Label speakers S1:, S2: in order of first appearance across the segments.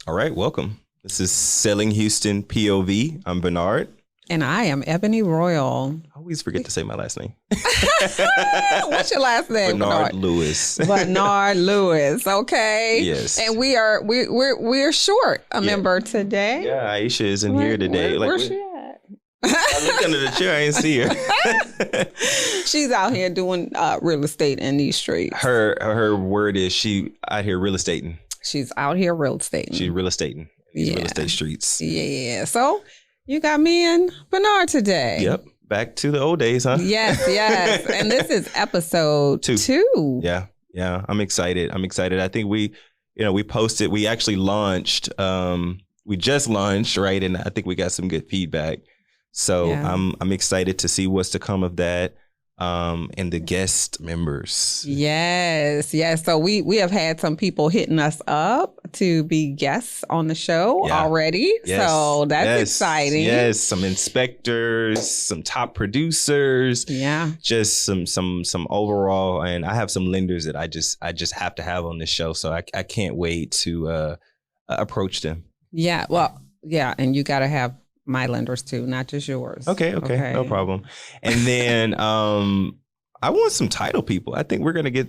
S1: All right, welcome. This is Selling Houston P.O.V. I'm Bernard.
S2: And I am Ebony Royal.
S1: I always forget to say my last name.
S2: What's your last name?
S1: Bernard Lewis.
S2: Bernard Lewis. Okay.
S1: Yes.
S2: And we're short a member today.
S1: Yeah, Aisha isn't here today.
S2: Where's she at?
S1: I looked under the chair. I didn't see her.
S2: She's out here doing real estate in these streets.
S1: Her word is she out here real estating.
S2: She's out here real estating.
S1: She's real estating in these real estate streets.
S2: Yeah. So you got me and Bernard today.
S1: Yep. Back to the old days, huh?
S2: Yes. And this is episode two.
S1: Yeah. I'm excited. I think we posted, we actually launched, we just launched, right? And I think we got some good feedback. So I'm excited to see what's to come of that. And the guest members.
S2: Yes. So we have had some people hitting us up to be guests on the show already. Yes. So that's exciting.
S1: Yes. Some inspectors, some top producers.
S2: Yeah.
S1: Just some overall. And I have some lenders that I just have to have on this show. So I can't wait to approach them.
S2: Yeah. Well, yeah. And you got to have my lenders too, not just yours.
S1: Okay. No problem. And then I want some title people. I think we're gonna get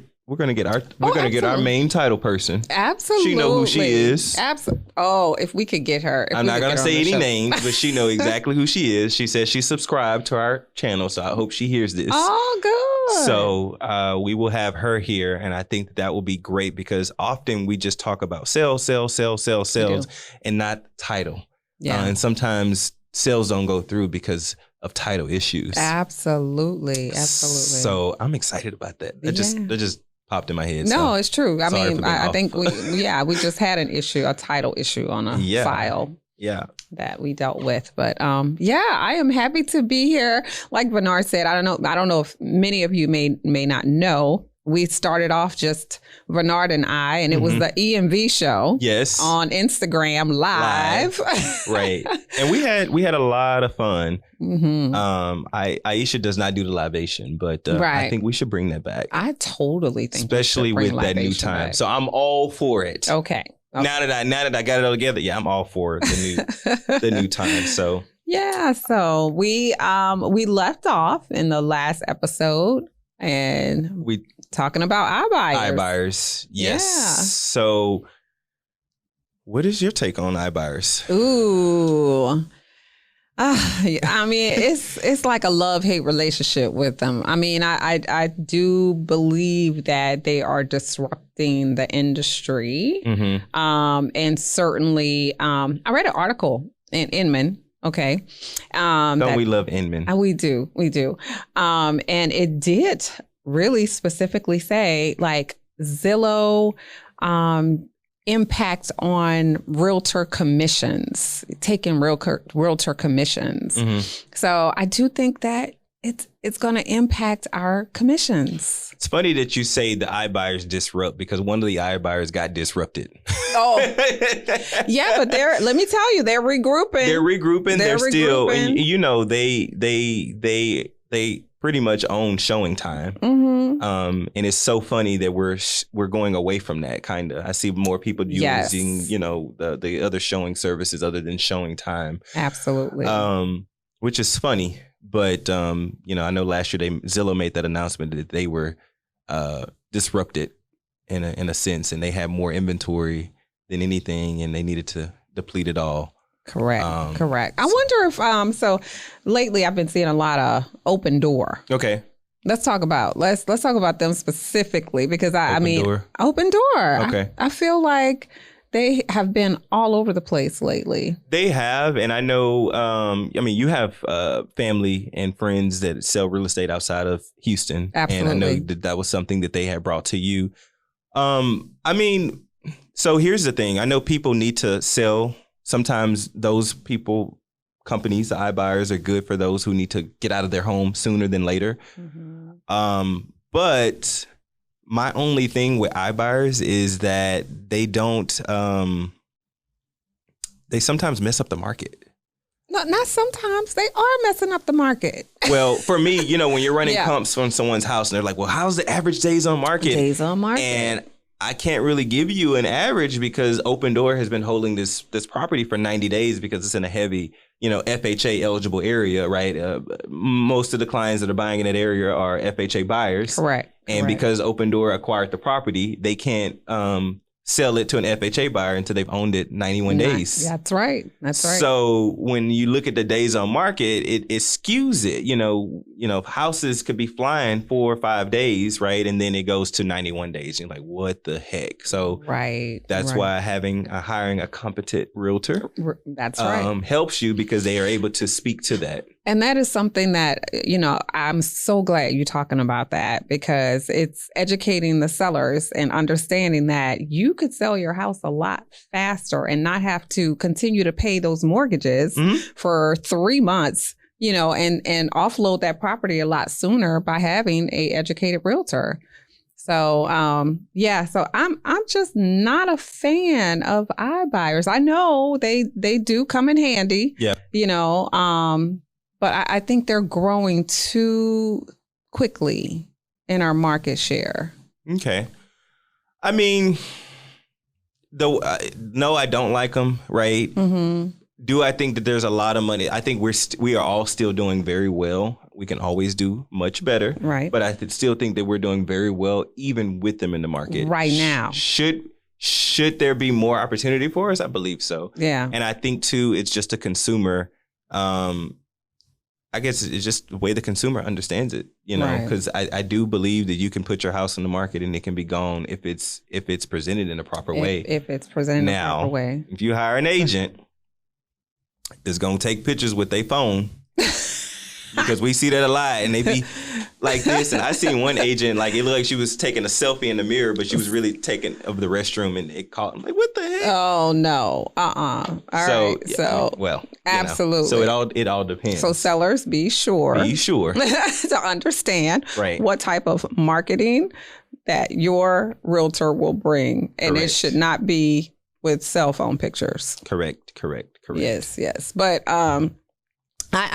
S1: our main title person.
S2: Absolutely.
S1: She know who she is.
S2: Absolutely. Oh, if we could get her.
S1: I'm not gonna say any names, but she know exactly who she is. She says she subscribed to our channel, so I hope she hears this.
S2: Oh, good.
S1: So we will have her here, and I think that will be great because often we just talk about sales, and not title. Yeah. And sometimes sales don't go through because of title issues.
S2: Absolutely.
S1: So I'm excited about that. That just popped in my head.
S2: No, it's true. I mean, I think we just had a title issue on a file.
S1: Yeah.
S2: That we dealt with. But I am happy to be here. Like Bernard said, I don't know if many of you may not know. We started off just Bernard and I, and it was the EMV show.
S1: Yes.
S2: On Instagram live.
S1: Right. And we had a lot of fun. Aisha does not do the libation, but I think we should bring that back.
S2: I totally think
S1: especially with that new time. So I'm all for it.
S2: Okay.
S1: Now that I got it all together, I'm all for the new time. So
S2: so we left off in the last episode. And we talking about
S1: iBuyers. Yes. Yeah. So what is your take on iBuyers?
S2: Ooh. I mean, it's like a love-hate relationship with them. I mean, I do believe that they are disrupting the industry. And certainly, I read an article in Inman. Okay.
S1: Don't we love Inman?
S2: We do. And it did really specifically say like Zillow impacts on realtor commissions, taking realtor commissions. So I do think that it's going to impact our commissions.
S1: It's funny that you say the iBuyers disrupt because one of the iBuyers got disrupted.
S2: Oh, yeah, but let me tell you, they're regrouping.
S1: They're still, and you know, they pretty much own Showing Time. And it's so funny that we're going away from that kind of. I see more people using, the other showing services other than Showing Time.
S2: Absolutely.
S1: Which is funny. But, I know last year Zillow made that announcement that they were disrupted in a sense, and they had more inventory than anything, and they needed to deplete it all.
S2: Correct. I wonder if so lately I've been seeing a lot of Open Door.
S1: Okay.
S2: Let's talk about them specifically because
S1: Open
S2: Door.
S1: Okay.
S2: I feel like they have been all over the place lately.
S1: They have. And I know, you have family and friends that sell real estate outside of Houston.
S2: Absolutely.
S1: And I know that was something that they had brought to you. So here's the thing. I know people need to sell. Sometimes those companies, the iBuyers, are good for those who need to get out of their home sooner than later. But my only thing with iBuyers is that they don't, they sometimes mess up the market.
S2: No, not sometimes. They are messing up the market.
S1: Well, for me, when you're running comps from someone's house and they're like, well, how's the average days on market?
S2: Days on market.
S1: And I can't really give you an average because Open Door has been holding this property for 90 days because it's in a heavy, FHA eligible area, right? Most of the clients that are buying in that area are FHA buyers.
S2: Correct.
S1: And because Open Door acquired the property, they can't sell it to an FHA buyer until they've owned it 91 days.
S2: That's right. That's right.
S1: So when you look at the days on market, it skews it. Houses could be flying 4 or 5 days, right? And then it goes to 91 days. You're like, what the heck? So that's why hiring a competent realtor
S2: that's right.
S1: helps you because they are able to speak to that.
S2: And that is something that, I'm so glad you're talking about that because it's educating the sellers and understanding that you could sell your house a lot faster and not have to continue to pay those mortgages for 3 months, and offload that property a lot sooner by having a educated realtor. So, so I'm just not a fan of iBuyers. I know they do come in handy, but I think they're growing too quickly in our market share. Okay.
S1: I mean, though, no, I don't like them, right? Mm-hmm. Do I think that there's a lot of money? I think we are all still doing very well. We can always do much better.
S2: Right.
S1: But I still think that we're doing very well, even with them in the market.
S2: Right now.
S1: Should there be more opportunity for us? I believe so.
S2: Yeah.
S1: And I think, too, it's just a consumer I guess it's just the way the consumer understands it, because I do believe that you can put your house on the market and it can be gone if it's presented in a proper way.
S2: If it's presented in a proper way.
S1: If you hire an agent that's going to take pictures with their phone, because we see that a lot, and they be like this. And I seen one agent, like, it looked like she was taking a selfie in the mirror, but she was really taking of the restroom, and it caught. I'm like, what the heck?
S2: Oh no, All right. So absolutely.
S1: So it all depends.
S2: So sellers, be sure to understand what type of marketing that your realtor will bring, and it should not be with cell phone pictures.
S1: Correct.
S2: Yes. But I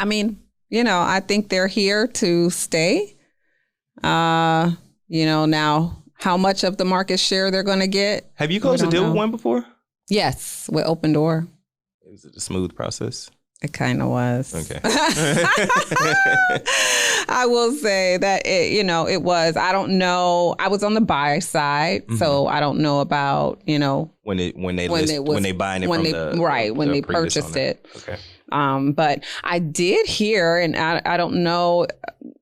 S2: mean, I think they're here to stay. Now how much of the market share they're going to get.
S1: Have you closed a deal with one before?
S2: Yes, with Open Door.
S1: Is it a smooth process?
S2: It kind of was.
S1: Okay.
S2: I will say that it was. I don't know. I was on the buy side, so I don't know about
S1: when they buying it
S2: when
S1: from
S2: they purchased
S1: owner.
S2: it.
S1: Okay.
S2: But I did hear, and I don't know.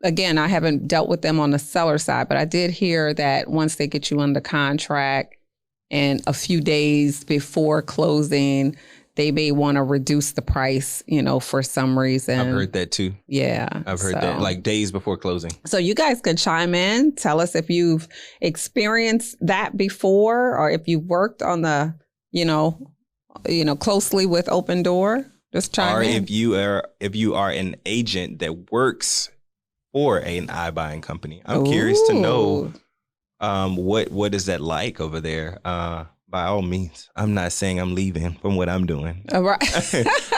S2: Again, I haven't dealt with them on the seller side, but I did hear that once they get you under contract and a few days before closing, they may want to reduce the price, for some reason.
S1: I've heard that too.
S2: Yeah.
S1: I've heard that, like days before closing.
S2: So you guys can chime in. Tell us if you've experienced that before, or if you've worked on the, closely with Open Door. Just chime in.
S1: Or if you are an agent that works for an iBuying company. I'm curious to know what is that like over there? By all means, I'm not saying I'm leaving from what I'm doing.
S2: Right.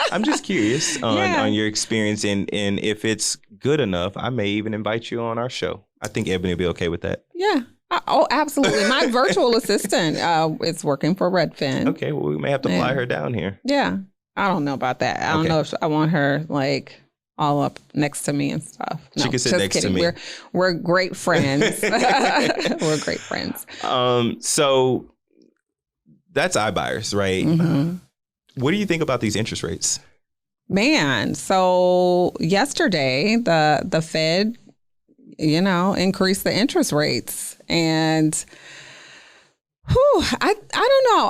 S1: I'm just curious on your experience, and if it's good enough, I may even invite you on our show. I think Ebony will be okay with that.
S2: Yeah. Oh, absolutely. My virtual assistant is working for Redfin.
S1: Okay, well, we may have to fly her down here.
S2: Yeah. I don't know about that. I don't know if I want her like all up next to me and stuff. No,
S1: she can sit next to me.
S2: We're great friends. We're great friends.
S1: So that's iBuyers, right?
S2: Mm-hmm.
S1: What do you think about these interest rates?
S2: Man, so yesterday the Fed, increased the interest rates, and I don't know.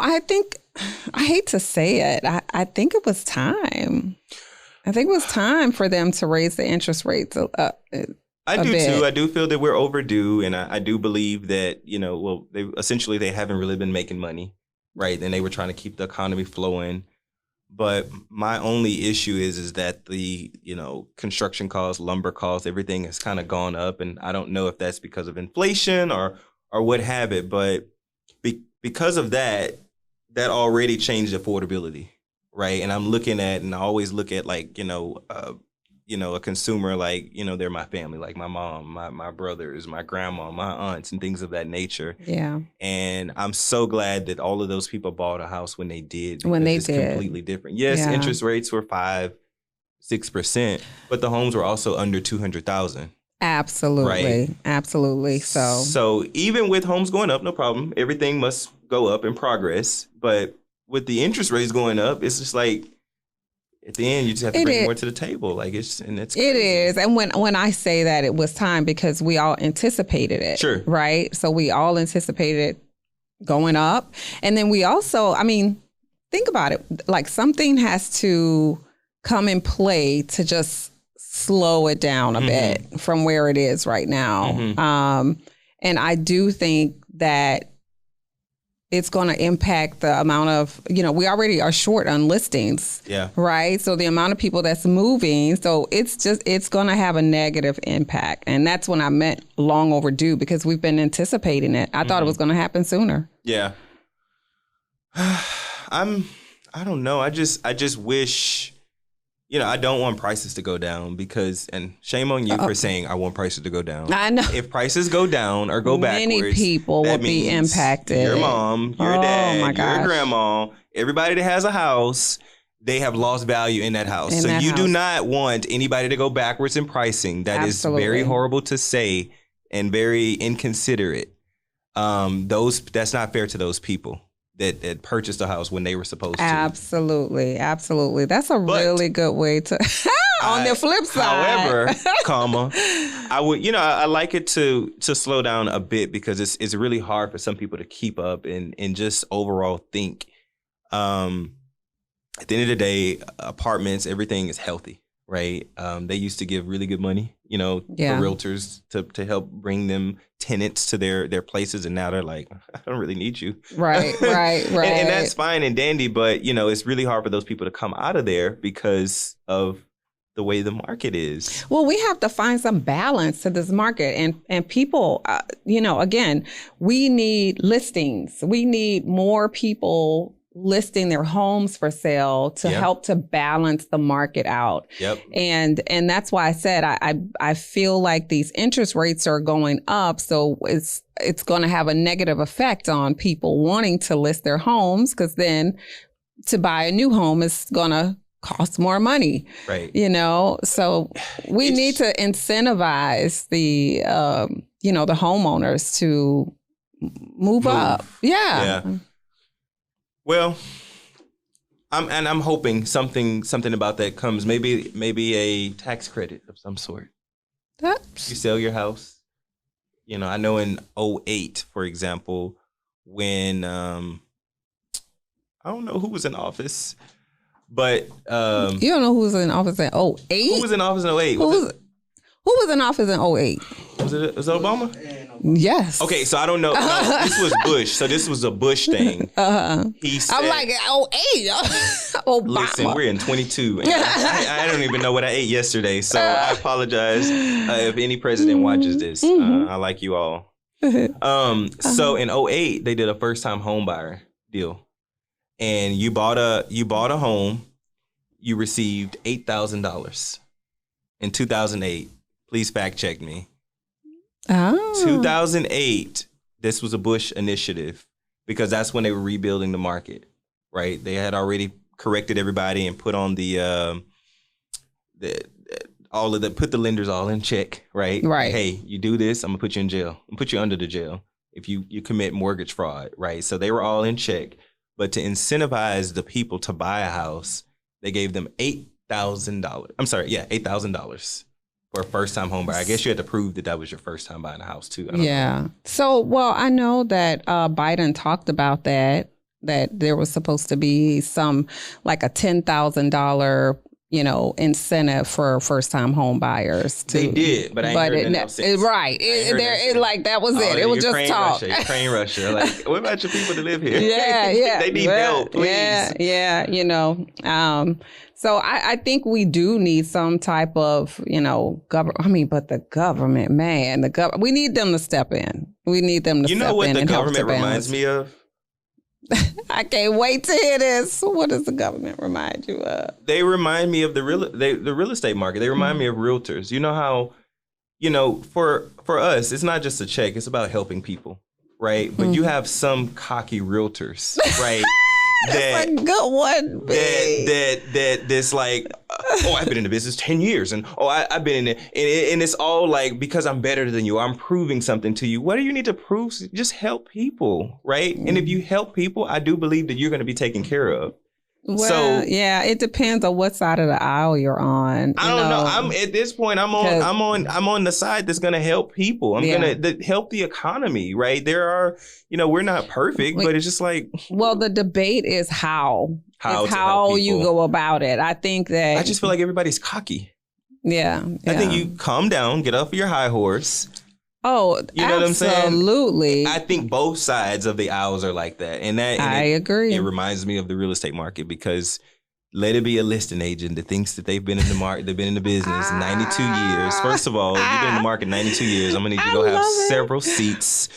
S2: I hate to say it. I think it was time. I think it was time for them to raise the interest rates a
S1: I do
S2: bit.
S1: too. I do feel that we're overdue, and I do believe that they haven't really been making money, right? And they were trying to keep the economy flowing. But my only issue is that the construction costs, lumber costs, everything has kind of gone up, and I don't know if that's because of inflation or what have it. But because of that already changed affordability, right? And I'm looking at, and I always look at a consumer like, they're my family, like my mom, my brothers, my grandma, my aunts, and things of that nature.
S2: Yeah.
S1: And I'm so glad that all of those people bought a house when they did.
S2: When they
S1: it's
S2: did.
S1: Completely different. Yes, interest rates were 5-6%, but the homes were also under 200,000.
S2: Absolutely.
S1: Right?
S2: Absolutely.
S1: So even with homes going up, no problem. Everything must go up in progress. But with the interest rates going up, it's just like, at the end, you just have to bring more to the table. Like it's crazy.
S2: It is. And when I say that, it was time because we all anticipated it.
S1: Sure.
S2: Right. So we all anticipated going up. And then we also, think about it. Like something has to come in play to just slow it down a bit from where it is right now. And I do think that it's going to impact the amount of, we already are short on listings.
S1: Yeah.
S2: Right. So the amount of people that's moving. So it's going to have a negative impact. And that's when I meant long overdue because we've been anticipating it. I thought it was going to happen sooner.
S1: Yeah. I don't know. I just wish, I don't want prices to go down because, and shame on you for saying I want prices to go down.
S2: I know.
S1: If prices go down or go backwards,
S2: many people will be impacted.
S1: Your mom, your dad, your grandma, everybody that has a house, they have lost value in that house. So you do not want anybody to go backwards in pricing. That is very horrible to say and very inconsiderate. That's not fair to those people that purchased a house when they were supposed to.
S2: Absolutely. That's a really good way to, on the flip side.
S1: However, I would, I like it to slow down a bit because it's really hard for some people to keep up and just overall think. At the end of the day, apartments, everything is healthy, right? They used to give really good money, for realtors to help bring them tenants to their places, and now they're like, I don't really need you.
S2: Right.
S1: And that's fine and dandy, but it's really hard for those people to come out of there because of the way the market is.
S2: Well, we have to find some balance to this market, and people, again, we need listings. We need more people listing their homes for sale to help to balance the market out.
S1: Yep.
S2: And that's why I said I feel like these interest rates are going up, so it's going to have a negative effect on people wanting to list their homes, because then to buy a new home is going to cost more money.
S1: Right.
S2: So we need to incentivize the the homeowners to move up. Yeah.
S1: Well, I'm hoping something about that comes. Maybe a tax credit of some sort. You sell your house. I know in 2008, for example, when I don't know who was in office, but
S2: you don't know who was in office in 2008?
S1: Who was in office in 2008?
S2: Who was in office in 2008?
S1: Was it Obama?
S2: Yes.
S1: Okay, so I don't know. No, this was Bush. So this was a Bush thing. He said,
S2: I'm like, 08. Obama.
S1: Listen, we're in 22. And I don't even know what I ate yesterday. So I apologize if any president watches this. I like you all. So in 2008, they did a first-time home buyer deal. And you bought a home, you received $8,000 in 2008. Please fact check me. 2008, this was a Bush initiative because that's when they were rebuilding the market, right? They had already corrected everybody and put on put the lenders all in check, right?
S2: Right.
S1: Hey, you do this, I'm gonna put you in jail. I'm gonna put you under the jail if you commit mortgage fraud, right? So they were all in check. But to incentivize the people to buy a house, they gave them $8,000. I'm sorry, $8,000 for a first-time home buyer. I guess you had to prove that was your first time buying a house too. I don't know.
S2: So, I know that Biden talked about that there was supposed to be some like a $10,000, incentive for first-time home buyers.
S1: They did, but I ain't heard that since.
S2: Right. That was it. It was just talk.
S1: Ukraine, Russia. Like, what about your people that live here?
S2: Yeah.
S1: They need help, please.
S2: Yeah. So I think we do need some type of, government. But the government, man, we need them to step in. We need them to step in.
S1: You know what the
S2: and
S1: government reminds me of?
S2: I can't wait to hear this. What does the government remind you of?
S1: They remind me of the real estate market. They remind me of realtors. You know how, for us, it's not just a check. It's about helping people, right? But you have some cocky realtors, right?
S2: That's a good one.
S1: That's like, I've been in the business 10 years, and I've been in it, and it's all like, because I'm better than you, I'm proving something to you. What do you need to prove? Just help people, right? And if you help people, I do believe that you're going to be taken care of.
S2: Well, yeah, it depends on what side of the aisle you're on.
S1: I don't know. I'm at this point. I'm on the side that's going to help people. I'm going to help the economy. Right? There are, we're not perfect, but it's just like.
S2: Well, the debate is how you go about it. I think that
S1: I just feel like everybody's cocky.
S2: Yeah.
S1: I think you calm down, get off your high horse.
S2: Oh, you know what I'm saying? Absolutely.
S1: I think both sides of the aisles are like that. I
S2: agree.
S1: It reminds me of the real estate market, because let it be a listing agent that thinks that they've been in the market, they've been in the business 92 years. First of all, you've been in the market 92 years. I'm going to need you to go have several seats.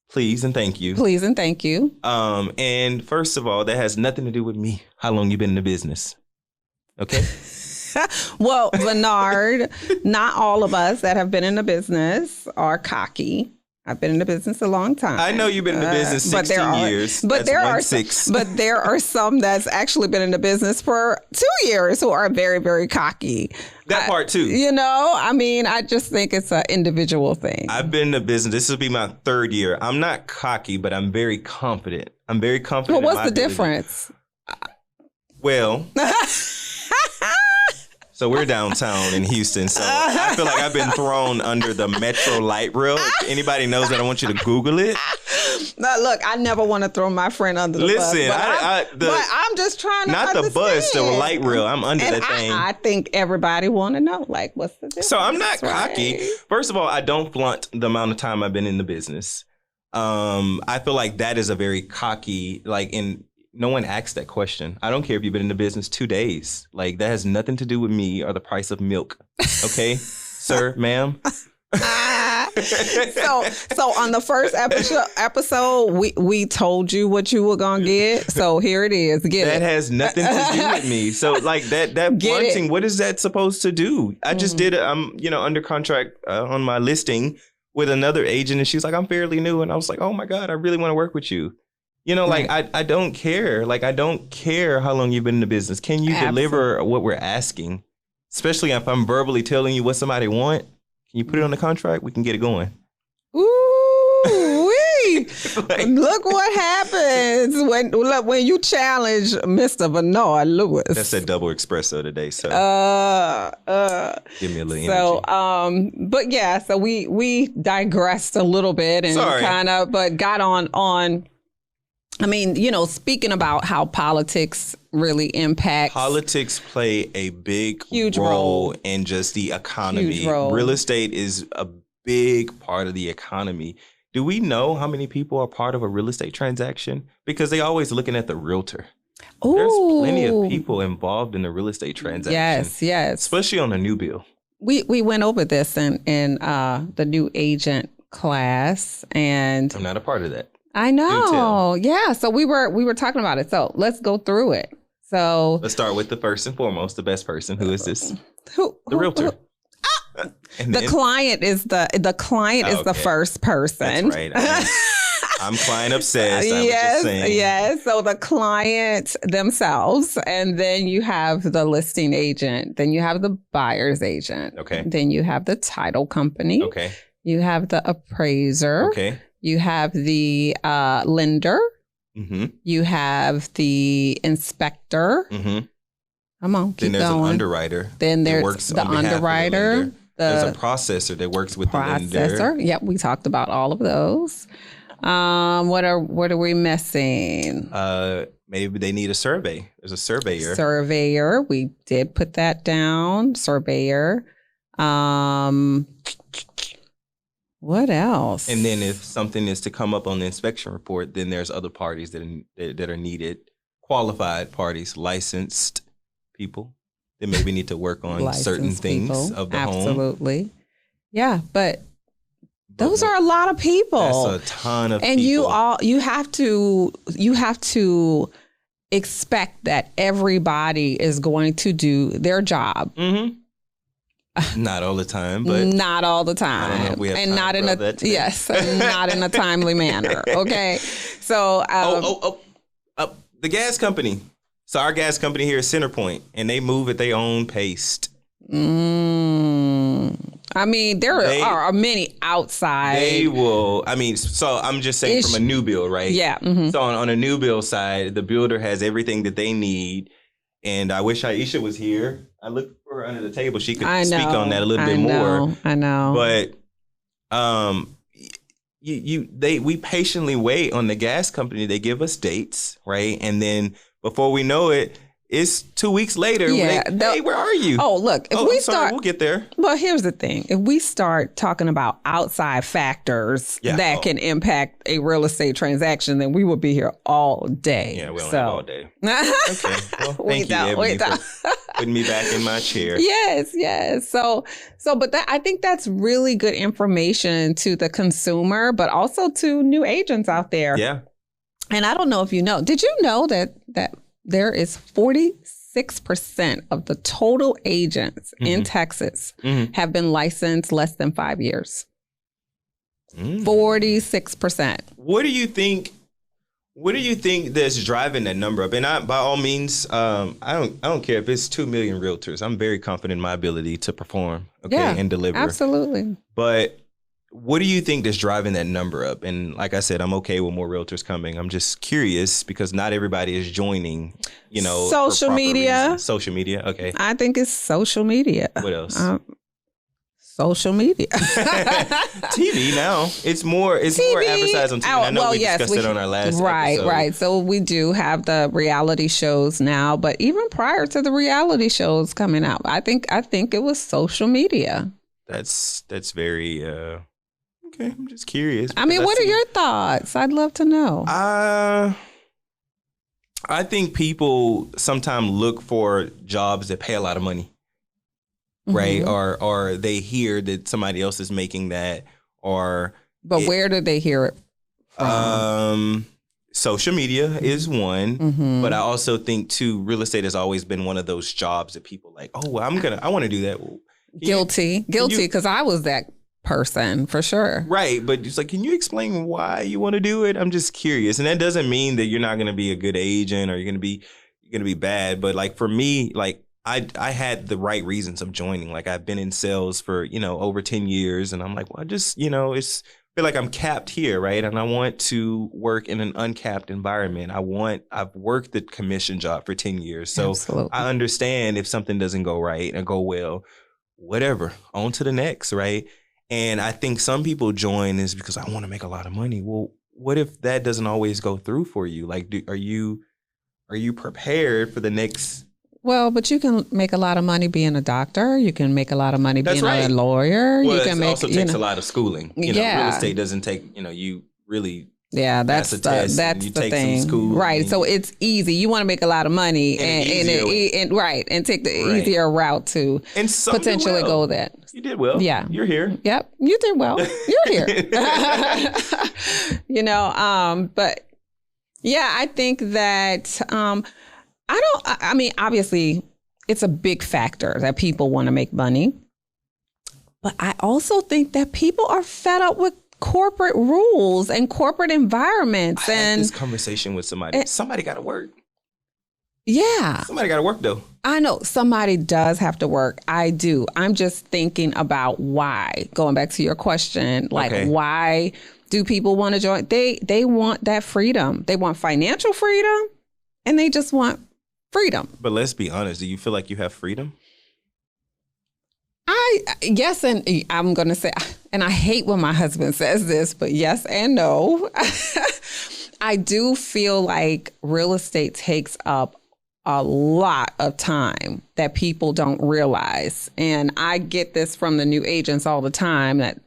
S1: Please and thank you.
S2: Please and thank you.
S1: And first of all, that has nothing to do with me, how long you've been in the business. Okay?
S2: Well, Bernard, not all of us that have been in the business are cocky. I've been in the business a long time.
S1: I know you've been in the business 16 years.
S2: But there are some that's actually been in the business for 2 years who are very, very cocky.
S1: That part too.
S2: I just think it's an individual thing.
S1: I've been in the business. This will be my 3rd year. I'm not cocky, but I'm very confident.
S2: Well, what's the difference?
S1: Well... So we're downtown in Houston. So I feel like I've been thrown under the Metro light rail. If anybody knows that, I want you to Google it.
S2: No, look, I never want to throw my friend under the bus.
S1: Listen,
S2: but I'm just trying to
S1: not
S2: understand.
S1: the bus, the light rail. I'm under that thing.
S2: I think everybody want to know, like, what's the difference?
S1: So I'm not cocky. First of all, I don't flaunt the amount of time I've been in the business. I feel like that is a very cocky, no one asked that question. I don't care if you've been in the business 2 days. Like, that has nothing to do with me or the price of milk. Okay, sir, ma'am.
S2: So on the first episode, we told you what you were gonna get. So here it is. That
S1: has nothing to do with me. So like that blunting, what is that supposed to do? I just did I'm under contract on my listing with another agent, and she's like, I'm fairly new, and I was like, oh my God, I really want to work with you. I don't care. Like, I don't care how long you've been in the business. Can you deliver what we're asking? Especially if I'm verbally telling you what somebody want. Can you put it on the contract? We can get it going.
S2: Ooh-wee. Look what happens when you challenge Mr. Bernard Lewis.
S1: That's a double espresso today. So give me a little energy.
S2: So we digressed a little bit and but got on. Speaking about how politics really impacts.
S1: Politics play a huge role in just the economy. Real estate is a big part of the economy. Do we know how many people are part of a real estate transaction? Because they always looking at the realtor. Ooh. There's plenty of people involved in the real estate transaction.
S2: Yes.
S1: Especially on a new build.
S2: We went over this in the new agent class, and
S1: I'm not a part of that.
S2: I know. Yeah. So we were talking about it. So let's go through it. So
S1: let's start with the first and foremost, the best person. Who is this? The realtor.
S2: The client is the first person.
S1: That's right. I'm client obsessed.
S2: Yes. So the client themselves, and then you have the listing agent, then you have the buyer's agent.
S1: Okay.
S2: Then you have the title company.
S1: Okay.
S2: You have the appraiser.
S1: Okay.
S2: You have the lender.
S1: Mm-hmm.
S2: You have the inspector.
S1: Mm-hmm.
S2: Come on, keep
S1: then there's
S2: going.
S1: An underwriter.
S2: Then there's the underwriter.
S1: There's a processor that works with the lender.
S2: Yep, we talked about all of those. What are we missing?
S1: Maybe they need a survey. There's a surveyor.
S2: Surveyor. We did put that down. Surveyor. What else?
S1: And then if something is to come up on the inspection report, then there's other parties that are needed. Qualified parties, licensed people that maybe need to work on certain things of the home.
S2: Absolutely. Yeah, but Those are a lot of people.
S1: That's a ton of people.
S2: And you have to expect that everybody is going to do their job.
S1: Mm-hmm. Not all the time, but
S2: not all the time.
S1: I don't know if we have
S2: and
S1: time
S2: not in a
S1: that
S2: yes, not in a timely manner. Okay, so
S1: the gas company. So our gas company here is CenterPoint, and they move at their own pace.
S2: I mean, there are many outside.
S1: They will. I mean, so I'm just saying from a new build, right?
S2: Yeah. Mm-hmm.
S1: So on a new build side, the builder has everything that they need. And I wish Aisha was here. I looked for her under the table. She could speak on that a little bit more.
S2: I know.
S1: But we patiently wait on the gas company. They give us dates, right? And then before we know it, it's 2 weeks later.
S2: Yeah,
S1: hey, where are you?
S2: Oh, look, if we start,
S1: we'll get there.
S2: Well, here's the thing. If we start talking about outside factors that can impact a real estate transaction, then we will be here all day.
S1: Yeah, we don't have all day. Okay. Well, thank you, Ebony, for putting me back in my chair.
S2: Yes. So, but I think that's really good information to the consumer, but also to new agents out there.
S1: Yeah.
S2: And I don't know if you know, did you know that there is 46% of the total agents in Texas have been licensed less than 5 years. 46%.
S1: What do you think that's driving that number up? And by all means, I don't care if it's 2 million realtors. I'm very confident in my ability to perform, and deliver.
S2: Absolutely.
S1: But what do you think that's driving that number up? And like I said, I'm okay with more realtors coming. I'm just curious because not everybody is joining,
S2: social media.
S1: Reasons. Social media. Okay.
S2: I think it's social media.
S1: What else?
S2: Social media.
S1: TV now. It's more advertised on TV. I know we discussed it on our last episode.
S2: Right. So we do have the reality shows now, but even prior to the reality shows coming out, I think it was social media.
S1: That's very okay. I'm just curious.
S2: I mean, what are your thoughts? I'd love to know.
S1: I think people sometimes look for jobs that pay a lot of money, right? Or they hear that somebody else is making that,
S2: But where did they hear it from?
S1: Social media is one, but I also think too, real estate has always been one of those jobs that people like. Oh, well, I want to do that.
S2: Guilty, because I was that person for sure.
S1: Right, but it's like, can you explain why you want to do it? I'm just curious, and that doesn't mean that you're not going to be a good agent or you're going to be bad. But like for me, like I had the right reasons of joining. Like I've been in sales for over 10 years, and I'm like, well, I just it's feel like I'm capped here, right? And I want to work in an uncapped environment. I've worked the commission job for 10 years, so absolutely. I understand if something doesn't go right and go well. Whatever, on to the next, right? And I think some people join is because I want to make a lot of money. Well, what if that doesn't always go through for you? Like, are you prepared for the next?
S2: Well, but you can make a lot of money being a doctor. You can make a lot of money being a lawyer.
S1: Well,
S2: you can
S1: it also takes a lot of schooling. Real estate doesn't take, you really.
S2: Yeah, that's the thing, right? So it's easy. You want to make a lot of money and take the easier route to potentially go that.
S1: You did well. Yeah, you're here.
S2: Yep, you did well. You're here. But yeah, I think that I mean, obviously, it's a big factor that people want to make money, but I also think that people are fed up with corporate rules and corporate environments.
S1: I had this conversation with somebody. Somebody got to work.
S2: Yeah.
S1: Somebody got to work, though.
S2: I know somebody does have to work. I do. I'm just thinking about why. Going back to your question, why do people want to join? They want that freedom. They want financial freedom, and they just want freedom.
S1: But let's be honest. Do you feel like you have freedom?
S2: Yes, and I'm going to say, and I hate when my husband says this, but yes and no. I do feel like real estate takes up a lot of time that people don't realize. And I get this from the new agents all the time that,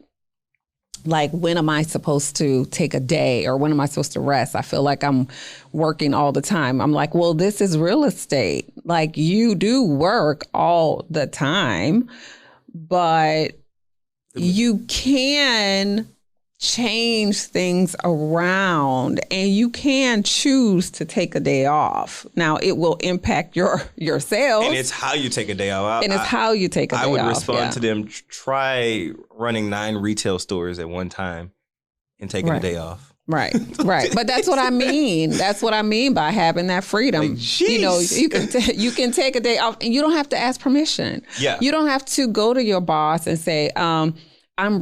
S2: like, when am I supposed to take a day or when am I supposed to rest? I feel like I'm working all the time. I'm like, well, this is real estate. Like, you do work all the time. But you can change things around, and you can choose to take a day off. Now, it will impact your sales.
S1: And it's how you take a day off.
S2: And it's how you take a day off.
S1: I would respond to them, try running 9 retail stores at one time and taking a day off.
S2: Right. But that's what I mean. That's what I mean by having that freedom.
S1: Like,
S2: you know, you can take a day off, and you don't have to ask permission.
S1: Yeah.
S2: You don't have to go to your boss and say, I'm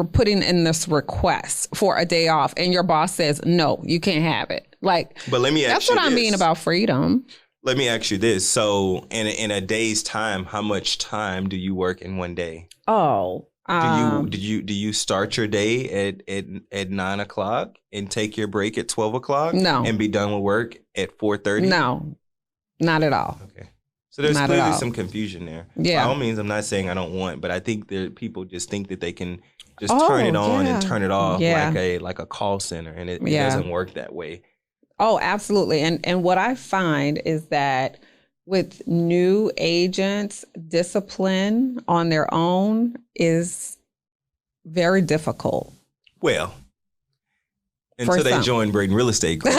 S2: putting in this request for a day off, and your boss says, no, you can't have it. Like,
S1: but let me ask
S2: that's what I mean about freedom.
S1: Let me ask you this. So in a day's time, how much time do you work in one day?
S2: Oh,
S1: do you start your day at 9 o'clock and take your break at 12 o'clock?
S2: No.
S1: And be done with work at 4:30?
S2: No, not at all.
S1: Okay. So there's clearly some confusion there.
S2: Yeah.
S1: By all means, I'm not saying I don't want, but I think that people just think that they can just turn it on and turn it off like a call center, and it doesn't work that way.
S2: Oh, absolutely. And what I find is that with new agents, discipline on their own is very difficult.
S1: Well, until they join Braden Real Estate Group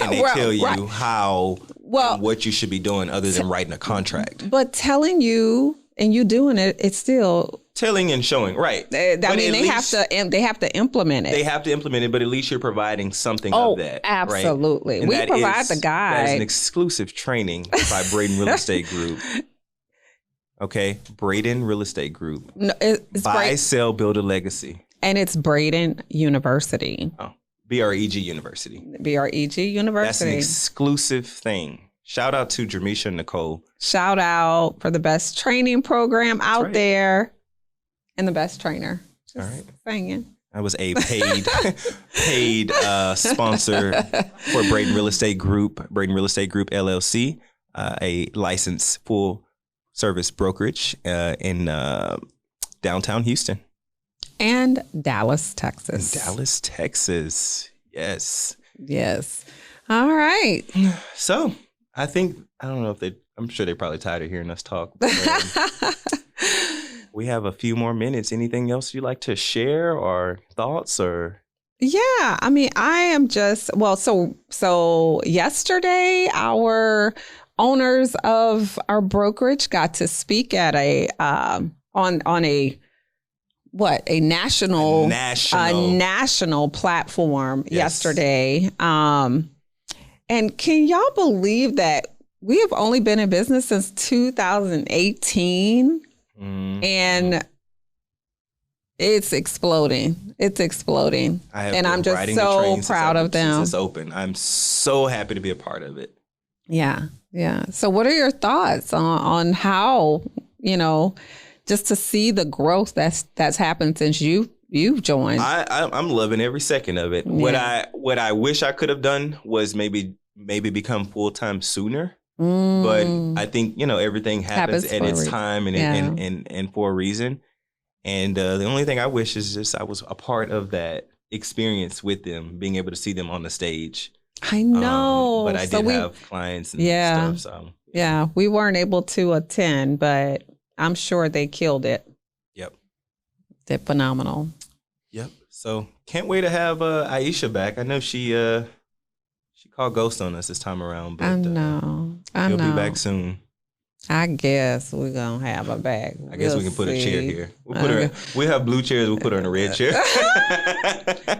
S1: and they tell you how and what you should be doing other than writing a contract.
S2: But telling you and you doing it, it's still
S1: telling and showing, right?
S2: I mean, they have to implement it.
S1: They have to implement it, but at least you're providing something of that.
S2: Absolutely.
S1: Right?
S2: We provide the guide.
S1: That is an exclusive training by Braden Real Estate Group. Okay, Braden Real Estate Group.
S2: No, it's
S1: Buy, sell, build a legacy.
S2: And it's Braden University.
S1: Oh, BREG University.
S2: BREG University.
S1: That's an exclusive thing. Shout out to Jermisha and Nicole.
S2: Shout out for the best training program out there and the best trainer. Just
S1: all right.
S2: Saying.
S1: I was a paid sponsor for Braden Real Estate Group, LLC, a licensed full service brokerage in downtown Houston.
S2: And Dallas, Texas.
S1: Yes.
S2: Yes. All right.
S1: So I think, I'm sure they're probably tired of hearing us talk. But, we have a few more minutes. Anything else you'd like to share or thoughts or?
S2: Yeah. I mean, I am just, so yesterday, our owners of our brokerage got to speak at a national platform yesterday. And can y'all believe that we have only been in business since 2018? And it's exploding. I'm just so proud of them.
S1: It's open. I'm so happy to be a part of it.
S2: Yeah. So what are your thoughts on how, just to see the growth that's happened since you've joined?
S1: I'm loving every second of it. Yeah. What I wish I could have done was maybe become full-time sooner. But I think, everything happens at its time and for a reason. And the only thing I wish is just I was a part of that experience with them, being able to see them on the stage.
S2: I know.
S1: But I did have clients and stuff. So
S2: yeah, we weren't able to attend, but I'm sure they killed it.
S1: Yep.
S2: They're phenomenal.
S1: Yep. So can't wait to have Aisha back. I know she called ghost on us this time around, but
S2: I know.
S1: She'll be back soon.
S2: I guess we're gonna have her back.
S1: I guess we can put a chair here. We'll have blue chairs. We'll put her in a red chair.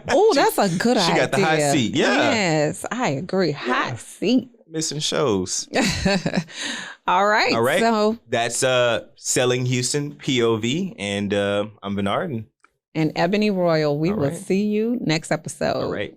S2: Oh, that's a good idea.
S1: She got the high seat. Yeah.
S2: Yes, I agree. High seat.
S1: Missing shows.
S2: All right. So
S1: that's Selling Houston P.O.V. And I'm Bernard.
S2: And Ebony Royal. We will see you next episode.
S1: All right.